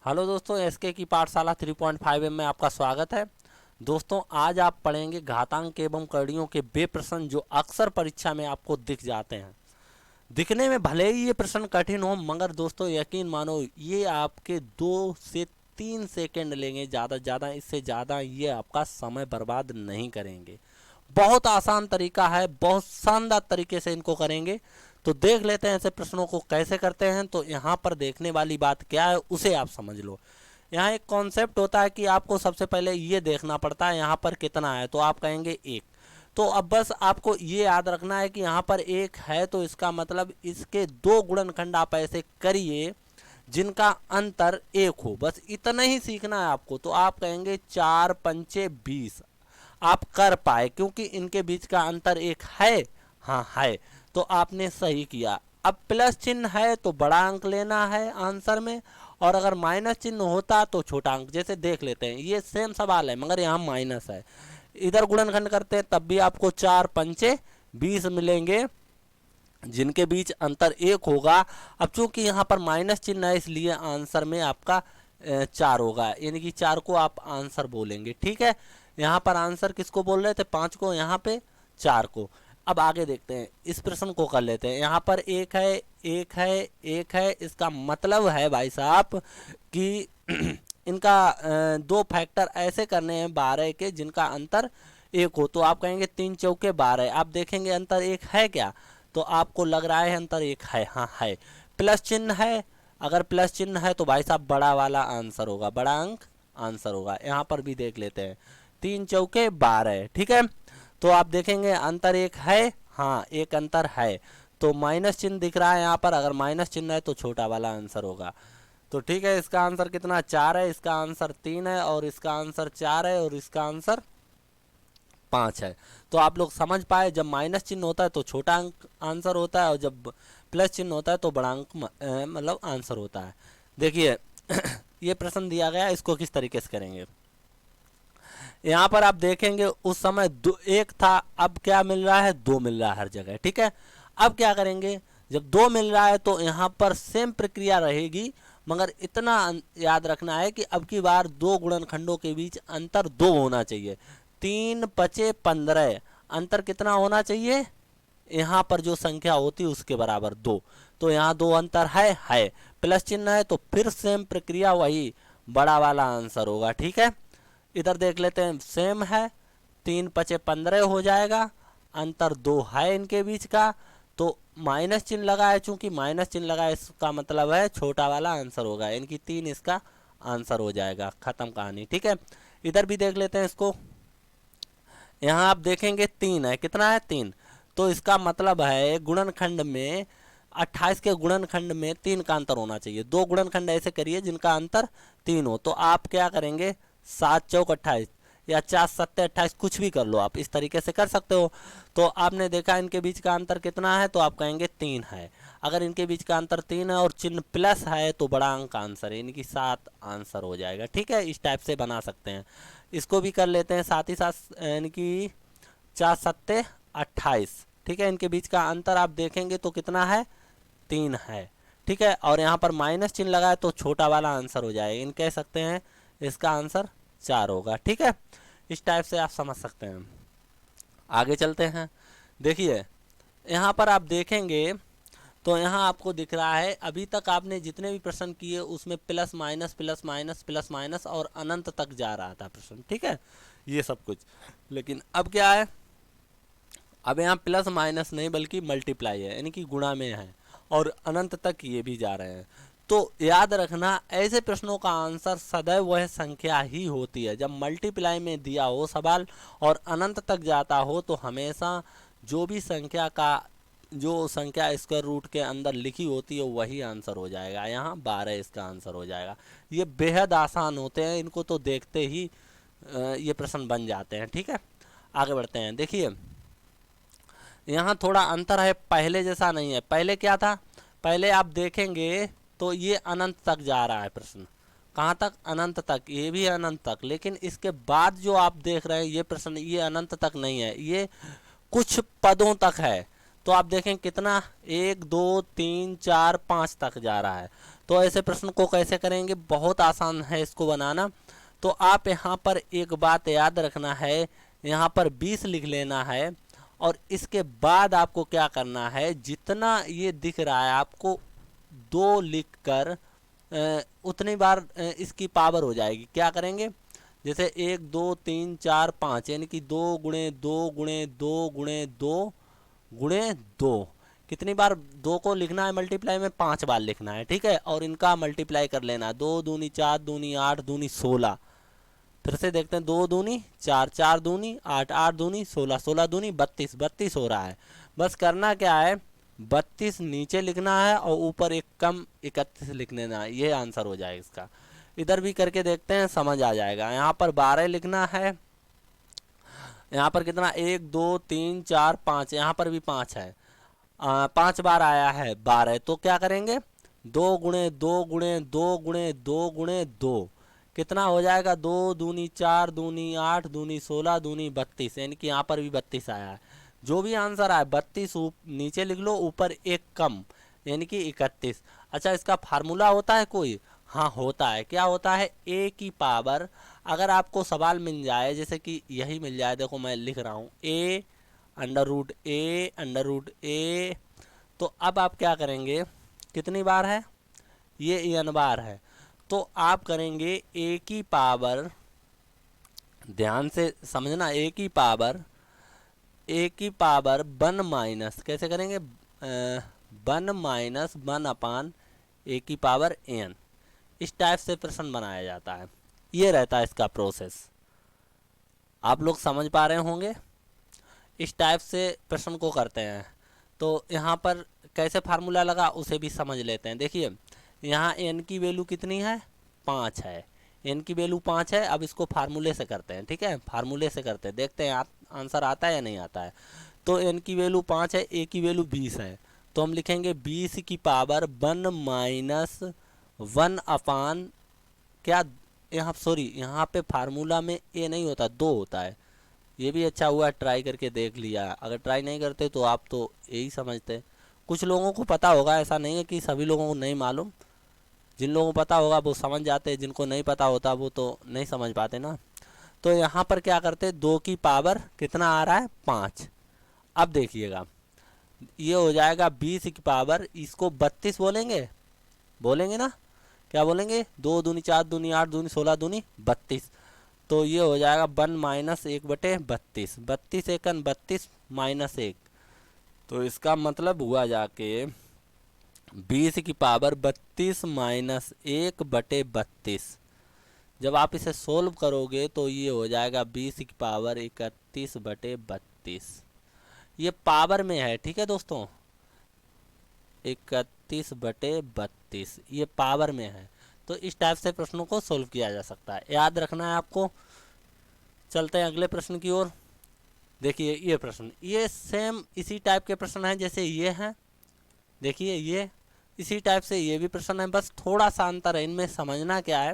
Hello दोस्तों, SK की पाठशाला 3.5 में आपका स्वागत है। दोस्तों, आज आप पढ़ेंगे घातांक एवं कड़ियों के वे प्रश्न जो अक्सर परीक्षा में आपको दिख जाते हैं। दिखने में भले ही ये प्रश्न कठिन हो, मगर दोस्तों यकीन मानो ये आपके 2 से 3 सेकंड लेंगे, ज़्यादा ज़्यादा, इससे ज़्यादा ये आपका समय बर्बाद नहीं करेंगे। बहुत आसान तरीका है, बहुत शानदार तरीके से इनको करेंगे। तो देख लेते हैं ऐसे प्रश्नों को कैसे करते हैं। तो यहाँ पर देखने वाली बात क्या है उसे आप समझ लो। यहाँ एक कॉन्सेप्ट होता है कि आपको सबसे पहले ये देखना पड़ता है यहाँ पर कितना है, तो आप कहेंगे एक। तो अब बस आपको ये याद रखना है कि यहाँ पर एक है, तो इसका मतलब इसके दो गुणनखंड आप ऐसे करिए जिनका अंतर एक हो। बस इतना ही सीखना है आपको। तो आप कहेंगे 4×5 = 20। आप कर पाए क्योंकि इनके बीच का अंतर एक है। हाँ है, तो आपने सही किया। अब प्लस चिन्ह है तो बड़ा अंक लेना है आंसर में, और अगर माइनस चिन्ह होता तो छोटा अंक। जैसे देख लेते हैं, ये सेम सवाल है मगर यहाँ माइनस है। इधर गुणनखंड करते हैं तब भी आपको 4×5 = 20 मिलेंगे जिनके बीच अंतर एक होगा। अब चूंकि यहाँ पर माइनस चिन्ह है इसलिए आंसर में आपका 4 होगा, यानी कि 4 को आप आंसर बोलेंगे। ठीक है, यहाँ पर आंसर किसको बोल रहे थे? 5 को, यहाँ पे 4 को। अब आगे देखते हैं, इस प्रश्न को कर लेते हैं। यहाँ पर एक है, एक है, एक है, इसका मतलब है भाई साहब कि इनका दो फैक्टर ऐसे करने हैं 12 के जिनका अंतर एक हो। तो आप कहेंगे 3×4 = 12। आप देखेंगे अंतर एक है क्या, तो आपको लग रहा है अंतर एक है। हाँ है, प्लस चिन्ह है। अगर प्लस चिन्ह है तो भाई साहब बड़ा वाला आंसर होगा, बड़ा अंक आंसर होगा। यहाँ पर भी देख लेते हैं, 3×4 = 12। ठीक है, तो आप देखेंगे अंतर एक है। हाँ, एक अंतर है, तो माइनस चिन्ह दिख रहा है यहाँ पर। अगर माइनस चिन्ह है तो छोटा वाला आंसर होगा। तो ठीक है, इसका आंसर कितना? 4 है, इसका आंसर 3 है, और इसका आंसर 4 है, और इसका आंसर 5 है। तो आप लोग समझ पाए, जब माइनस चिन्ह होता है तो छोटा अंक आंसर होता है, और जब प्लस चिन्ह होता है तो बड़ा अंक मतलब आंसर होता है। देखिए ये प्रश्न दिया गया, इसको किस तरीके से करेंगे। यहाँ पर आप देखेंगे उस समय एक था, अब क्या मिल रहा है? 2 मिल रहा है हर जगह। ठीक है, अब क्या करेंगे? जब 2 मिल रहा है तो यहाँ पर सेम प्रक्रिया रहेगी, मगर इतना याद रखना है कि अब की बार दो गुणनखंडों के बीच अंतर 2 होना चाहिए। 3×5 = 15, अंतर कितना होना चाहिए? यहाँ पर जो संख्या होती है उसके बराबर 2। तो यहाँ 2 अंतर है, प्लस चिन्ह है तो फिर सेम प्रक्रिया, वही बड़ा वाला आंसर होगा। ठीक है, इधर देख लेते हैं, सेम है, 3×5 = 15 हो जाएगा। अंतर 2 है इनके बीच का, तो माइनस चिन्ह लगा है। चूंकि माइनस चिन्ह लगा है इसका मतलब है छोटा वाला आंसर होगा, यानी कि 3 इसका आंसर हो जाएगा। खत्म कहानी। ठीक है, इधर भी देख लेते हैं इसको। यहाँ आप देखेंगे 3 है, कितना है? 3। तो इसका मतलब है गुणनखंड में 28 के गुणनखंड में 3 का अंतर होना चाहिए। दो गुणनखंड ऐसे करिए जिनका अंतर 3 हो। तो आप क्या करेंगे? 7×4 = 28 या 4×7 = 28, कुछ भी कर लो, आप इस तरीके से कर सकते हो। तो आपने देखा इनके बीच का अंतर कितना है, तो आप कहेंगे 3 है। अगर इनके बीच का अंतर 3 है और चिन्ह प्लस है तो बड़ा अंक आंसर है, यानी कि 7 आंसर हो जाएगा। ठीक है, इस टाइप से बना सकते हैं। इसको भी कर लेते हैं साथ ही साथ, यानी कि 4×7 = 28। ठीक है, इनके बीच का अंतर आप देखेंगे तो कितना है? 3 है। ठीक है, और यहाँ पर माइनस चिन्ह लगा है तो छोटा वाला आंसर हो जाएगा। इन कह सकते हैं इसका आंसर 4 होगा। ठीक है, इस टाइप से आप समझ सकते हैं। आगे चलते हैं। देखिए यहाँ पर आप देखेंगे तो यहाँ आपको दिख रहा है, अभी तक आपने जितने भी प्रश्न किए उसमें plus minus plus minus plus minus और अनंत तक जा रहा था प्रश्न। ठीक है, ये सब कुछ। लेकिन अब क्या है? अब यहाँ प्लस माइनस नहीं बल्कि मल्टीप्लाई है, यानी कि गुणा में है, और अनंत तक ये भी जा रहे हैं। तो याद रखना, ऐसे प्रश्नों का आंसर सदैव वह संख्या ही होती है। जब मल्टीप्लाई में दिया हो सवाल और अनंत तक जाता हो तो हमेशा जो भी संख्या का, जो संख्या स्क्वायर रूट के अंदर लिखी होती है वही आंसर हो जाएगा। यहाँ 12 इसका आंसर हो जाएगा। ये बेहद आसान होते हैं, इनको तो देखते ही ये प्रश्न बन जाते हैं। ठीक है, आगे बढ़ते हैं। देखिए यहाँ थोड़ा अंतर है, पहले जैसा नहीं है। पहले क्या था? पहले आप देखेंगे तो ये अनंत तक जा रहा है प्रश्न। कहाँ तक? अनंत तक। ये भी अनंत तक। लेकिन इसके बाद जो आप देख रहे हैं ये प्रश्न, ये अनंत तक नहीं है, ये कुछ पदों तक है। तो आप देखें कितना, 1 2 3 4 5 तक जा रहा है। तो ऐसे प्रश्न को कैसे करेंगे, बहुत आसान है इसको बनाना। तो आप यहाँ पर एक बात याद रखना है, यहाँ पर 20 लिख लेना है और इसके बाद आपको क्या करना है, जितना ये दिख रहा है आपको 2 लिख कर उतनी बार इसकी पावर हो जाएगी। क्या करेंगे, जैसे 1 2 3 4 5 यानी कि 2 गुणे 2 गुणे 2 गुणे 2 गुणे 2, कितनी बार 2 को लिखना है मल्टीप्लाई में, 5 बार लिखना है, ठीक है। और इनका मल्टीप्लाई कर लेना, 2 दूनी 4 दूनी 8 दूनी 16। फिर से देखते हैं, 2 दूनी 4 4 दूनी 8 8 दूनी 16 16 दूनी 32 32 हो रहा है। बस करना क्या है, 32 नीचे लिखना है और ऊपर एक कम 31 लिख लेना है, ये आंसर हो जाएगा इसका। इधर भी करके देखते हैं, समझ आ जाएगा। यहाँ पर 12 लिखना है, यहाँ पर कितना 1 2 3 4 5, यहाँ पर भी 5 है, 5 बार आया है 12। तो क्या करेंगे, 2 गुणे 2 गुणे 2 गुणे 2 गुणे 2, कितना हो जाएगा, 2 दूनी 4 दूनी 8 दूनी 16 दूनी 32, यानी कि यहाँ पर भी 32 आया है। जो भी आंसर आया 32 नीचे लिख लो, ऊपर एक कम यानी कि 31। अच्छा, इसका फार्मूला होता है कोई, हाँ होता है। क्या होता है, ए की पावर, अगर आपको सवाल मिल जाए जैसे कि यही मिल जाए, देखो मैं लिख रहा हूँ ए अंडर रूट ए, तो अब आप क्या करेंगे, कितनी बार है ये, n बार है। तो आप करेंगे ए की पावर, ध्यान से समझना, ए की पावर 1 माइनस, कैसे करेंगे, 1 माइनस 1 अपान ए की पावर n, इस टाइप से प्रश्न बनाया जाता है। ये रहता है इसका प्रोसेस, आप लोग समझ पा रहे होंगे। इस टाइप से प्रश्न को करते हैं। तो यहाँ पर कैसे फार्मूला लगा उसे भी समझ लेते हैं। देखिए यहाँ n की वैल्यू कितनी है, 5 है, n की वैल्यू 5 है। अब इसको फार्मूले से करते हैं, ठीक है, फार्मूले से करते हैं, देखते हैं आंसर आता है या नहीं आता है। तो n की वैल्यू 5 है, a की वैल्यू 20 है, तो हम लिखेंगे 20 की पावर 1 माइनस 1 अपान, क्या यहाँ सॉरी यहाँ पे फार्मूला में a नहीं होता, 2 होता है। ये भी अच्छा हुआ ट्राई करके देख लिया, अगर ट्राई नहीं करते तो आप तो यही समझते। कुछ लोगों को पता होगा, ऐसा नहीं है कि सभी लोगों को नहीं मालूम, जिन लोगों को पता होगा वो समझ जाते, जिनको नहीं पता होता वो तो नहीं समझ पाते ना। तो यहाँ पर क्या करते, 2 की पावर कितना आ रहा है, 5। अब देखिएगा ये हो जाएगा 20 की पावर, इसको 32 बोलेंगे, बोलेंगे ना, क्या बोलेंगे, 2 दूनी 4 दूनी 8 दूनी 16 दूनी 32। तो ये हो जाएगा 1 माइनस 1/32, 32 एकन 32 माइनस 1, तो इसका मतलब हुआ जाके 20 की पावर 32 माइनस 1/32। जब आप इसे सोल्व करोगे तो ये हो जाएगा 20 की पावर 31/32, ये पावर में है, ठीक है दोस्तों, 31/32 ये पावर में है। तो इस टाइप से प्रश्नों को सोल्व किया जा सकता है, याद रखना है आपको। चलते हैं अगले प्रश्न की ओर। देखिए ये प्रश्न, ये सेम इसी टाइप के प्रश्न हैं जैसे ये हैं, देखिए ये इसी टाइप से ये भी प्रश्न है, बस थोड़ा सा अंतर है इनमें। समझना क्या है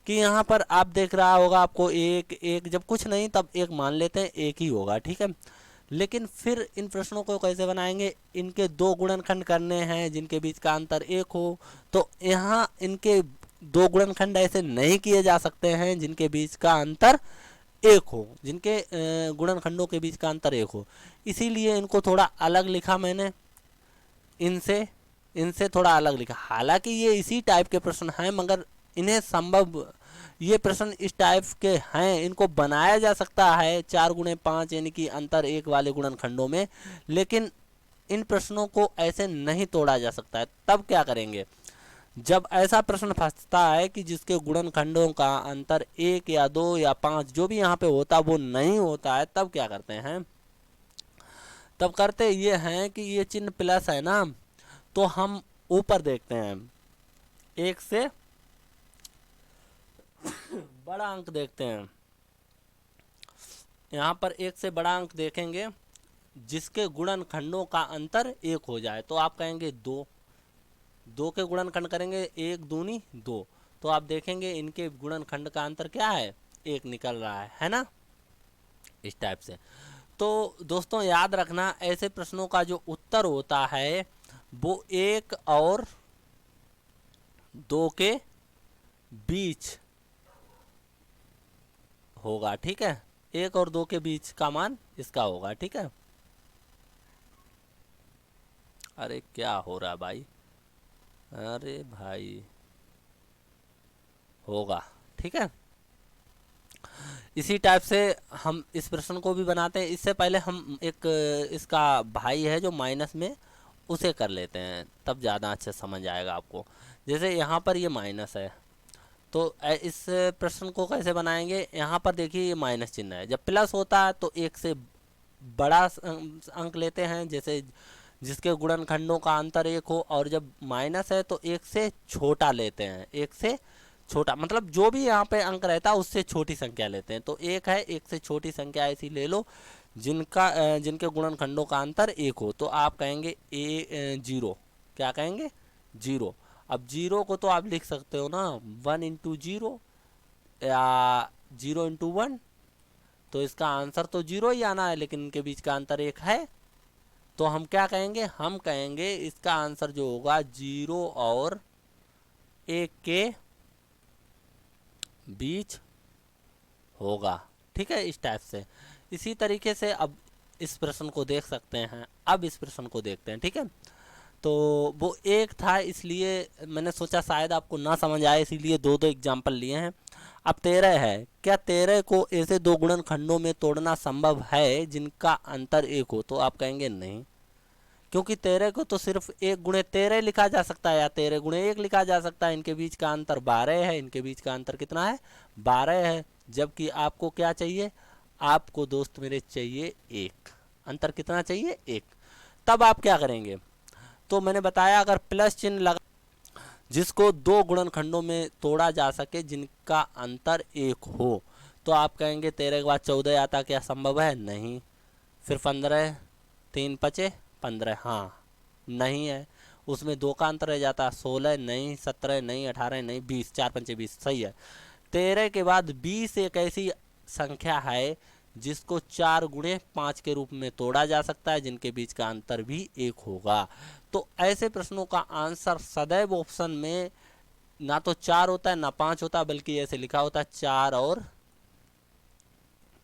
कि यहाँ पर आप देख रहा होगा आपको एक एक, जब कुछ नहीं तब एक मान लेते हैं, एक ही होगा, ठीक है। लेकिन फिर इन प्रश्नों को कैसे बनाएंगे, इनके 2 गुणनखंड करने हैं जिनके बीच का अंतर 1 हो, तो यहाँ इनके 2 गुणनखंड ऐसे नहीं किए जा सकते हैं जिनके बीच का अंतर 1 हो, जिनके गुणनखंडों के बीच का अंतर 1 हो। इसीलिए इनको थोड़ा अलग लिखा मैंने, इनसे थोड़ा अलग लिखा। हालांकि ये इसी टाइप के प्रश्न हैं, मगर इन्हें संभव, ये प्रश्न इस टाइप के हैं, इनको बनाया जा सकता है 4 गुणे 5 यानी कि अंतर 1 वाले गुणनखंडों में, लेकिन इन प्रश्नों को ऐसे नहीं तोड़ा जा सकता है। तब क्या करेंगे, जब ऐसा प्रश्न फंसता है कि जिसके गुणनखंडों का अंतर 1 या 2 या 5 जो भी यहाँ पे होता वो नहीं होता है, तब क्या करते हैं, तब करते ये हैं कि ये चिन्ह प्लस है ना, तो हम ऊपर देखते हैं, 1 से बड़ा अंक देखते हैं। यहाँ पर 1 से बड़ा अंक देखेंगे जिसके गुणनखंडों का अंतर 1 हो जाए, तो आप कहेंगे 2, 2 के गुणनखंड करेंगे 1 दूनी 2, तो आप देखेंगे इनके गुणनखंड का अंतर क्या है, 1 निकल रहा है ना, इस टाइप से। तो दोस्तों याद रखना, ऐसे प्रश्नों का जो उत्तर होता है वो 1 और दो के बीच होगा। ठीक है, 1 और 2 के बीच का मान इसका होगा। ठीक है, अरे क्या हो रहा है भाई, अरे भाई होगा। ठीक है, इसी टाइप से हम इस प्रश्न को भी बनाते हैं। इससे पहले हम एक इसका भाई है जो माइनस में, उसे कर लेते हैं, तब ज़्यादा अच्छे समझ आएगा आपको। जैसे यहाँ पर ये माइनस है, तो इस प्रश्न को कैसे बनाएंगे। यहाँ पर देखिए ये माइनस चिन्ह है, जब प्लस होता है तो एक से बड़ा अंक लेते हैं, जैसे जिसके गुणनखंडों का अंतर 1 हो, और जब माइनस है तो एक से छोटा लेते हैं, एक से छोटा मतलब जो भी यहाँ पे अंक रहता है उससे छोटी संख्या लेते हैं। तो 1 है, एक से छोटी संख्या ऐसी ले लो जिनके गुणनखंडों का अंतर 1 हो। तो आप कहेंगे 0, क्या कहेंगे 0। अब 0 को तो आप लिख सकते हो ना 1 इंटू 0 या 0 इंटू 1, तो इसका आंसर तो 0 ही आना है, लेकिन इनके बीच का अंतर 1 है। तो हम क्या कहेंगे, हम कहेंगे इसका आंसर जो होगा 0 और 1 के बीच होगा। ठीक है, इस टाइप से। इसी तरीके से अब इस प्रश्न को देख सकते हैं। अब इस प्रश्न को देखते हैं। ठीक है, तो वो एक था, इसलिए मैंने सोचा शायद आपको ना समझ आए, इसीलिए दो एग्जाम्पल लिए हैं। अब 13 है, क्या 13 को ऐसे दो गुणनखंडों में तोड़ना संभव है जिनका अंतर 1 हो। तो आप कहेंगे नहीं, क्योंकि 13 को तो सिर्फ 1 गुणे 13 लिखा जा सकता है या 13 गुणे 1 लिखा जा सकता है। इनके बीच का अंतर 12 है, इनके बीच का अंतर कितना है 12 है। जबकि आपको क्या चाहिए, आपको दोस्त मेरे चाहिए 1, अंतर कितना चाहिए 1। तब आप क्या करेंगे, तो मैंने बताया अगर प्लस चिन्ह लगा जिसको दो गुणनखंडों में तोड़ा जा सके जिनका अंतर 1 हो, तो आप कहेंगे 13 के बाद 14 आता, क्या संभव है, नहीं। फिर 15, 3 पचे 15, हाँ नहीं है। उसमें 2 का अंतर रह जाता, 16 नहीं, 17 नहीं, 18 नहीं, 20, 4 पंचे 20, सही है। 13 के बाद 20 एक ऐसी संख्या है जिसको 4 गुणे 5 के रूप में तोड़ा जा सकता है, जिनके बीच का अंतर भी 1 होगा। तो ऐसे प्रश्नों का आंसर सदैव ऑप्शन में ना तो 4 होता है ना 5 होता, बल्कि ऐसे लिखा होता है 4 और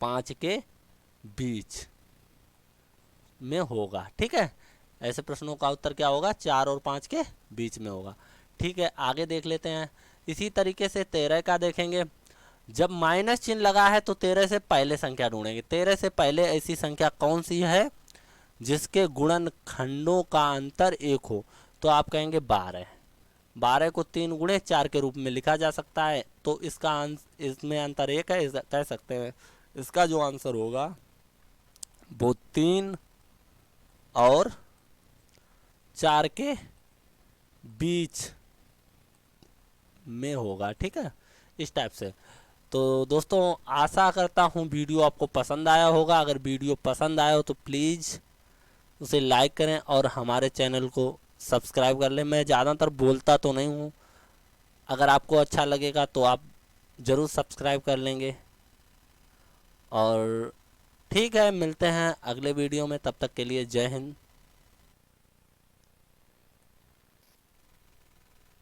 5 के बीच में होगा। ठीक है, ऐसे प्रश्नों का उत्तर क्या होगा, 4 और 5 के बीच में होगा। ठीक है, आगे देख लेते हैं। इसी तरीके से 13 का देखेंगे। जब माइनस चिन्ह लगा है तो 13 से पहले संख्या ढूंढेंगे। 13 से पहले ऐसी संख्या कौन सी है जिसके गुणनखंडों का अंतर 1 हो। तो आप कहेंगे 12। 12 को 3 गुणे 4 के रूप में लिखा जा सकता है, तो इसका इसमें अंतर 1 है, कह सकते हैं। इसका जो आंसर होगा वो 3 और 4 के बीच में होगा। ठीक है, इस टाइप से। तो दोस्तों आशा करता हूँ वीडियो आपको पसंद आया होगा। अगर वीडियो पसंद आया हो तो प्लीज़ उसे लाइक करें और हमारे चैनल को सब्सक्राइब कर लें। मैं ज़्यादातर बोलता तो नहीं हूँ, अगर आपको अच्छा लगेगा तो आप ज़रूर सब्सक्राइब कर लेंगे। और ठीक है, मिलते हैं अगले वीडियो में, तब तक के लिए जय हिंद।